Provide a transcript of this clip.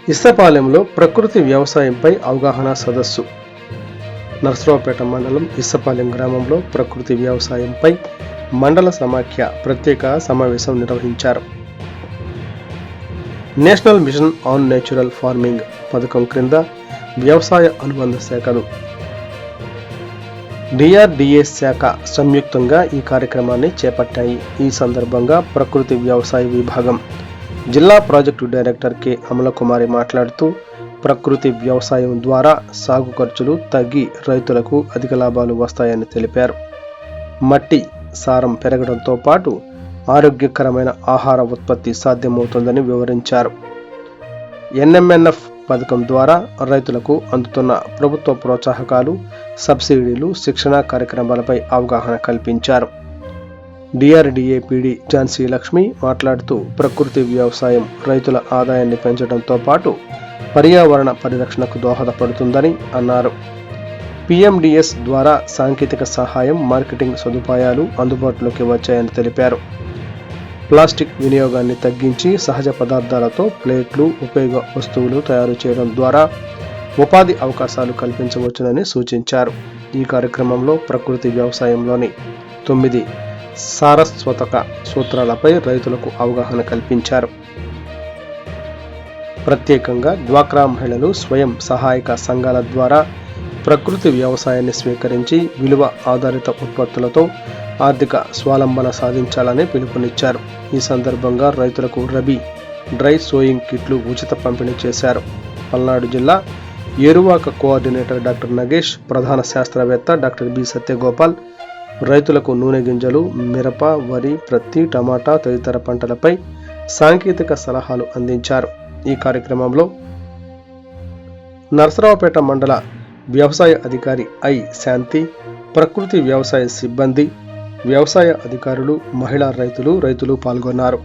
ఇస్సపాలెంలో ప్రకృతి వ్యవసాయంపై అవగాహన సదస్సు. నర్సరావుపేట మండలం ఇస్సపాలెం గ్రామంలో ప్రకృతి వ్యవసాయంపై మండల సమాఖ్య ప్రత్యేక సమావేశం నిర్వహించారు. National mission on natural farming పథకం క్రింద వ్యవసాయ అనుబంధ శాఖలు డిఆర్డిఏ శాఖ సంయుక్తంగా ఈ కార్యక్రమాన్ని చేపట్టాయి. ఈ సందర్భంగా ప్రకృతి వ్యవసాయ విభాగం జిల్లా ప్రాజెక్టు డైరెక్టర్ కె అమలకుమారి మాట్లాడుతూ, ప్రకృతి వ్యవసాయం ద్వారా సాగు ఖర్చులు తగ్గి రైతులకు అధిక లాభాలు వస్తాయని తెలిపారు. మట్టి సారం పెరగడంతో పాటు ఆరోగ్యకరమైన ఆహార ఉత్పత్తి సాధ్యమవుతుందని వివరించారు. ఎన్ఎంఎన్ఎఫ్ పథకం ద్వారా రైతులకు అందుతున్న ప్రభుత్వ ప్రోత్సాహకాలు, సబ్సిడీలు, శిక్షణ కార్యక్రమాలపై అవగాహన కల్పించారు. డిఆర్డిఏ పీడీ ఝాన్సీ లక్ష్మి మాట్లాడుతూ, ప్రకృతి వ్యవసాయం రైతుల ఆదాయాన్ని పెంచడంతో పాటు పర్యావరణ పరిరక్షణకు దోహదపడుతుందని అన్నారు. పిఎండిఎస్ ద్వారా సాంకేతిక సహాయం, మార్కెటింగ్ సదుపాయాలు అందుబాటులోకి వచ్చాయని తెలిపారు. ప్లాస్టిక్ వినియోగాన్ని తగ్గించి సహజ పదార్థాలతో ప్లేట్లు, ఉపయోగ వస్తువులు తయారు చేయడం ద్వారా ఉపాధి అవకాశాలు కల్పించవచ్చునని సూచించారు. ఈ కార్యక్రమంలో ప్రకృతి వ్యవసాయంలోని 9 సారస్వతక సూత్రాలపై రైతులకు అవగాహన కల్పించారు. ప్రత్యేకంగా డ్వాక్రా మహిళలు స్వయం సహాయక సంఘాల ద్వారా ప్రకృతి వ్యవసాయాన్ని స్వీకరించి విలువ ఆధారిత ఉత్పత్తులతో ఆర్థిక స్వావలంబన సాధించాలని పిలుపునిచ్చారు. ఈ సందర్భంగా రైతులకు రబీ డ్రై సోయింగ్ కిట్లు ఉచిత పంపిణీ చేశారు. పల్నాడు జిల్లా ఏరువాక కోఆర్డినేటర్ డాక్టర్ నగేష్, ప్రధాన శాస్త్రవేత్త డాక్టర్ బి సత్యగోపాల్ రైతులకు నూనె గింజలు, మిరప, వరి, ప్రత్తి, టమాటా తదితర పంటలపై సాంకేతిక సలహాలు అందించారు. ఈ కార్యక్రమంలో నర్సరావుపేట మండల వ్యవసాయ అధికారి ఐ శాంతి, ప్రకృతి వ్యవసాయ సిబ్బంది, వ్యవసాయ అధికారులు, మహిళా రైతులు పాల్గొన్నారు.